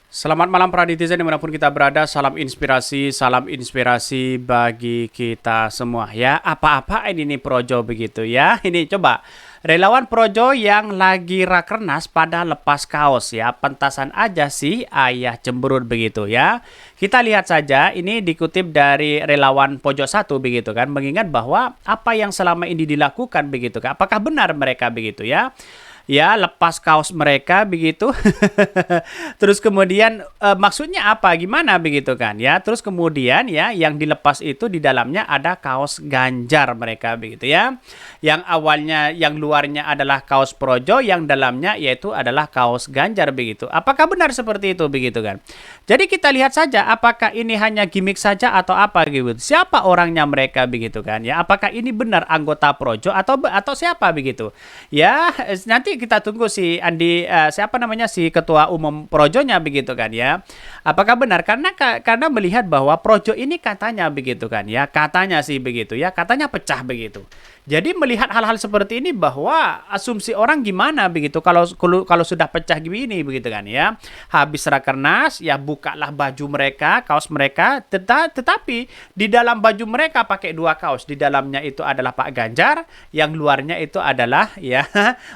Selamat malam para netizen dimanapun kita berada, salam inspirasi bagi kita semua ya. Apa-apa ini nih Projo begitu ya. Ini coba relawan Projo yang lagi rakernas pada lepas kaos ya. Pentasan aja sih ayah cemberut begitu ya. Kita lihat saja ini dikutip dari relawan Pojok Satu begitu kan. Mengingat bahwa apa yang selama ini dilakukan begitu kan. Apakah benar mereka begitu ya? Ya, lepas kaos mereka begitu. Terus kemudian maksudnya apa? Gimana begitu kan ya? Terus kemudian ya yang dilepas itu di dalamnya ada kaos Ganjar mereka begitu ya. Yang awalnya yang luarnya adalah kaos Projo, yang dalamnya yaitu adalah kaos Ganjar begitu. Apakah benar seperti itu begitu kan? Jadi kita lihat saja apakah ini hanya gimmick saja atau apa gitu. Siapa orangnya mereka begitu kan ya? Apakah ini benar anggota Projo atau siapa begitu? Ya, nanti kita tunggu si Andi siapa namanya si ketua umum Projonya begitu kan ya. Apakah benar karena melihat bahwa Projo ini katanya begitu kan ya. Katanya sih begitu ya. Katanya pecah begitu. Jadi melihat hal-hal seperti ini bahwa asumsi orang gimana begitu kalau sudah pecah gini begitu kan ya. Habis rakernas ya bukalah baju mereka, kaos mereka, tetapi di dalam baju mereka pakai dua kaos. Di dalamnya itu adalah Pak Ganjar, yang luarnya itu adalah ya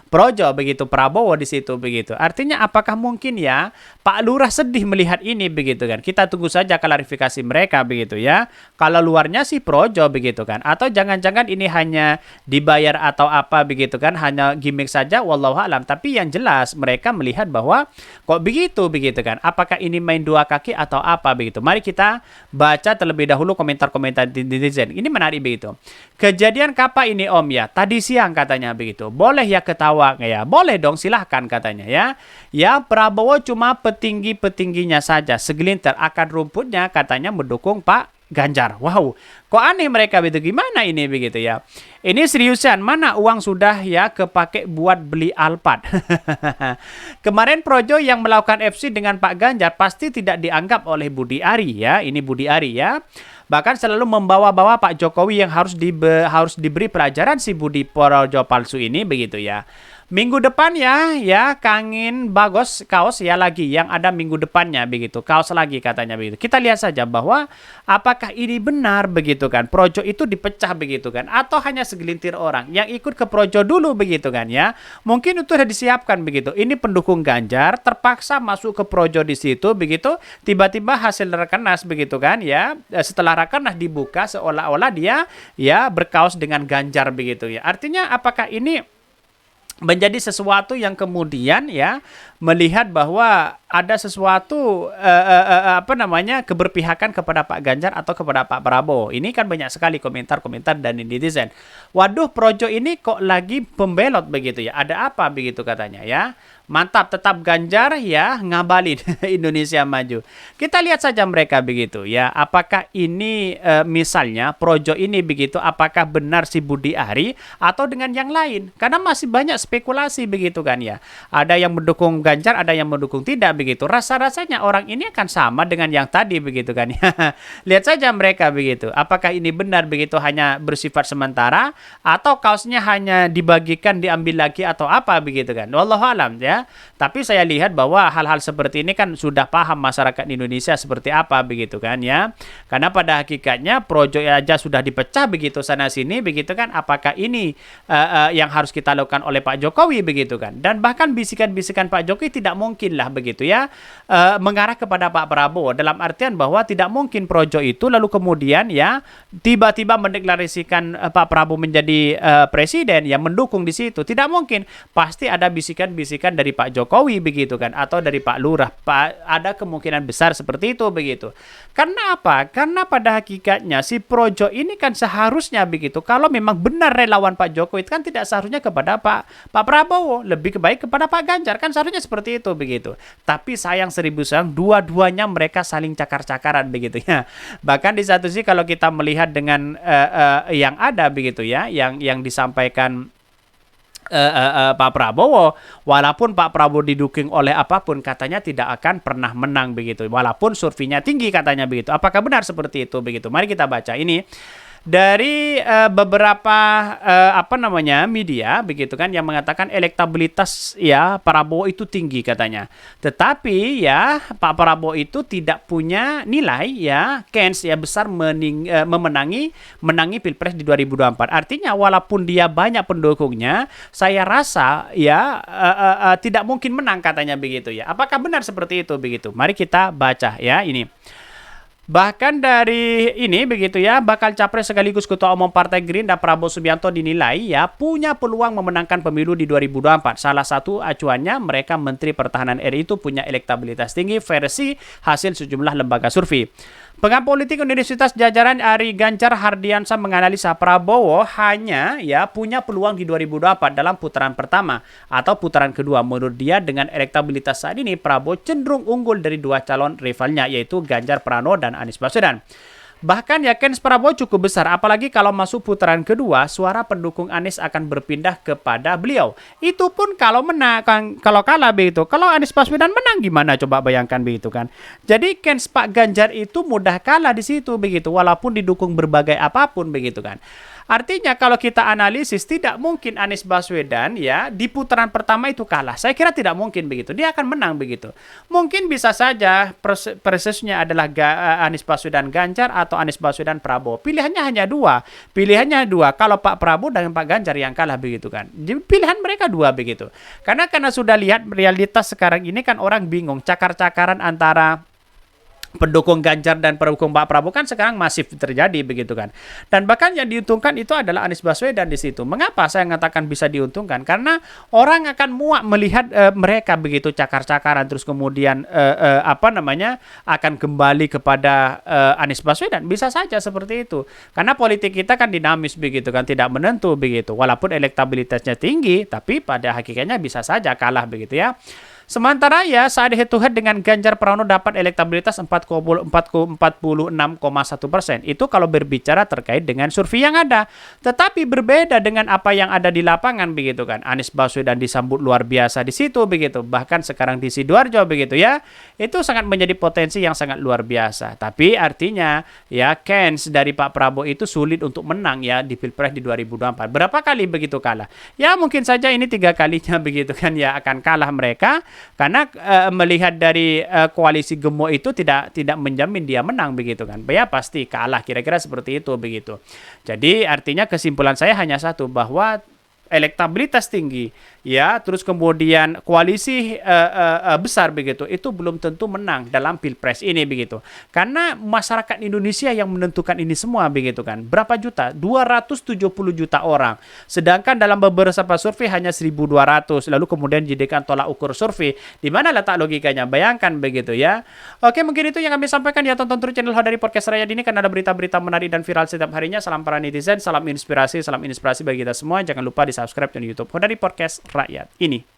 Projo begitu, Prabowo di situ begitu. Artinya apakah mungkin ya Pak Lurah sedih melihat ini begitu kan. Kita tunggu saja klarifikasi mereka begitu ya. Kalau luarnya sih Projo begitu kan, atau jangan-jangan ini hanya dibayar atau apa begitu kan, hanya gimmick saja wallahu alam. Tapi yang jelas mereka melihat bahwa kok begitu kan. Apakah ini main dua kaki atau apa begitu. Mari kita baca terlebih dahulu komentar-komentar netizen. Ini menarik begitu. Kejadian kapan ini Om ya? Tadi siang katanya begitu. Boleh ya ketawa ya? Boleh dong, silahkan katanya ya. Ya, Prabowo cuma petinggi-petingginya saja. Segelintir akar rumputnya katanya mendukung Pak Ganjar. Wow, kok aneh mereka begitu. Gimana ini begitu ya? Ini seriusan, mana uang sudah ya kepake buat beli Alphard. Kemarin Projo yang melakukan FC dengan Pak Ganjar pasti tidak dianggap oleh Budi Ari ya. Ini Budi Ari ya. Bahkan selalu membawa-bawa Pak Jokowi yang harus diberi pelajaran si Budi Projo palsu ini begitu ya. Minggu depan ya kangen bagos kaos ya lagi yang ada minggu depannya begitu, kaos lagi katanya begitu. Kita lihat saja bahwa apakah ini benar begitu kan, Projo itu dipecah begitu kan, atau hanya segelintir orang yang ikut ke Projo dulu begitu kan ya. Mungkin itu sudah disiapkan begitu. Ini pendukung Ganjar terpaksa masuk ke Projo di situ begitu, tiba-tiba hasil rakernas begitu kan ya. Setelah rakernas dibuka seolah-olah dia ya berkaos dengan Ganjar begitu ya. Artinya apakah ini menjadi sesuatu yang kemudian ya melihat bahwa ada sesuatu keberpihakan kepada Pak Ganjar atau kepada Pak Prabowo. Ini kan banyak sekali komentar-komentar dan netizen. Waduh, Projo ini kok lagi pembelot begitu ya. Ada apa begitu katanya ya. Mantap, tetap Ganjar ya, ngabalin Indonesia maju. Kita lihat saja mereka begitu ya. Apakah ini misalnya Projo ini begitu, apakah benar si Budi Ari atau dengan yang lain? Karena masih banyak spekulasi begitu kan ya. Ada yang mendukung Ganjar, ada yang mendukung tidak begitu. Rasa-rasanya orang ini akan sama dengan yang tadi begitu kan ya. Lihat saja mereka begitu. Apakah ini benar begitu hanya bersifat sementara atau kaosnya hanya dibagikan diambil lagi atau apa begitu kan. Wallahu alam ya. Tapi saya lihat bahwa hal-hal seperti ini kan sudah paham masyarakat Indonesia seperti apa begitu kan ya. Karena pada hakikatnya Projo aja sudah dipecah begitu sana sini begitu kan. Apakah ini yang harus kita lakukan oleh Pak Jokowi begitu kan. Dan bahkan bisikan-bisikan Pak Jokowi tidak mungkin lah begitu ya mengarah kepada Pak Prabowo, dalam artian bahwa tidak mungkin Projo itu lalu kemudian ya tiba-tiba mendeklarasikan Pak Prabowo menjadi presiden yang mendukung di situ. Tidak mungkin. Pasti ada bisikan-bisikan dari Pak Jokowi begitu kan, atau dari Pak Lurah. Ada kemungkinan besar seperti itu begitu. Karena apa? Karena pada hakikatnya si Projo ini kan seharusnya begitu, kalau memang benar relawan Pak Jokowi kan tidak seharusnya kepada Pak Prabowo, lebih baik kepada Pak Ganjar, kan seharusnya seperti itu begitu. Tapi sayang seribu sayang, dua-duanya mereka saling cakar-cakaran begitu ya. Bahkan di satu sisi kalau kita melihat dengan yang ada begitu ya, yang disampaikan Pak Prabowo, walaupun Pak Prabowo didukung oleh apapun, katanya tidak akan pernah menang begitu, walaupun surveinya tinggi katanya begitu. Apakah benar seperti itu begitu? Mari kita baca ini. dari beberapa apa namanya media begitu kan yang mengatakan elektabilitas ya Prabowo itu tinggi katanya. Tetapi ya Pak Prabowo itu tidak punya nilai ya chance ya besar menangi Pilpres di 2024. Artinya walaupun dia banyak pendukungnya, saya rasa ya tidak mungkin menang katanya begitu ya. Apakah benar seperti itu begitu? Mari kita baca ya ini. Bahkan dari ini begitu ya, bakal capres sekaligus ketua umum Partai Gerindra Prabowo Subianto dinilai ya punya peluang memenangkan pemilu di 2024. Salah satu acuannya mereka Menteri Pertahanan RI itu punya elektabilitas tinggi versi hasil sejumlah lembaga survei. Pengamat politik Universitas Jajaran Ari Ganjar Hardiansyah menganalisa Prabowo hanya ya punya peluang di 2024 dalam putaran pertama atau putaran kedua. Menurut dia dengan elektabilitas saat ini Prabowo cenderung unggul dari dua calon rivalnya yaitu Ganjar Pranowo dan Anies Baswedan. Bahkan yakin Prabowo cukup besar, apalagi kalau masuk putaran kedua, suara pendukung Anies akan berpindah kepada beliau. Itu pun kalau menang, kalau kalah begitu. Kalau Anies Baswedan menang gimana? Coba bayangkan begitu kan. Jadi Kens Pak Ganjar itu mudah kalah di situ begitu, walaupun didukung berbagai apapun begitu kan. Artinya kalau kita analisis tidak mungkin Anies Baswedan ya di putaran pertama itu kalah. Saya kira tidak mungkin begitu. Dia akan menang begitu. Mungkin bisa saja prosesnya adalah Anies Baswedan Ganjar atau Anies Baswedan Prabowo. Pilihannya hanya dua. Pilihannya dua. Kalau Pak Prabowo dan Pak Ganjar yang kalah begitu kan. Pilihan mereka dua begitu. Karena sudah lihat realitas sekarang ini kan orang bingung. Cakar-cakaran antara pendukung Ganjar dan pendukung Pak Prabowo kan sekarang masif terjadi begitu kan. Dan bahkan yang diuntungkan itu adalah Anies Baswedan di situ. Mengapa saya mengatakan bisa diuntungkan? Karena orang akan muak melihat mereka begitu cakar-cakaran terus kemudian apa namanya akan kembali kepada Anies Baswedan. Bisa saja seperti itu. Karena politik kita kan dinamis begitu kan, tidak menentu begitu. Walaupun elektabilitasnya tinggi, tapi pada hakikatnya bisa saja kalah begitu ya. Sementara ya saat head to head dengan Ganjar Pranowo dapat elektabilitas 46,1%. Itu kalau berbicara terkait dengan survei yang ada. Tetapi berbeda dengan apa yang ada di lapangan begitu kan. Anies Baswedan disambut luar biasa di situ begitu. Bahkan sekarang di Sidoarjo begitu ya. Itu sangat menjadi potensi yang sangat luar biasa. Tapi artinya ya chance dari Pak Prabowo itu sulit untuk menang ya di Pilpres di 2024. Berapa kali begitu kalah? Ya mungkin saja ini 3 kalinya begitu kan ya akan kalah mereka. Karena melihat dari koalisi gemuk itu tidak menjamin dia menang begitu kan. Ya pasti kalah kira-kira seperti itu begitu. Jadi artinya kesimpulan saya hanya satu bahwa elektabilitas tinggi ya terus kemudian koalisi besar begitu itu belum tentu menang dalam Pilpres ini begitu. Karena masyarakat Indonesia yang menentukan ini semua begitu kan. Berapa juta? 270 juta orang. Sedangkan dalam beberapa survei hanya 1.200. Lalu kemudian dijadikan tolak ukur survei. Di mana letak logikanya? Bayangkan begitu ya. Oke, mungkin itu yang kami sampaikan ya. Tonton terus channel Hodari Podcast Rakyat ini karena ada berita-berita menarik dan viral setiap harinya. Salam para netizen, salam inspirasi bagi kita semua. Jangan lupa di subscribe channel YouTube Hodari Podcast Rakyat ini.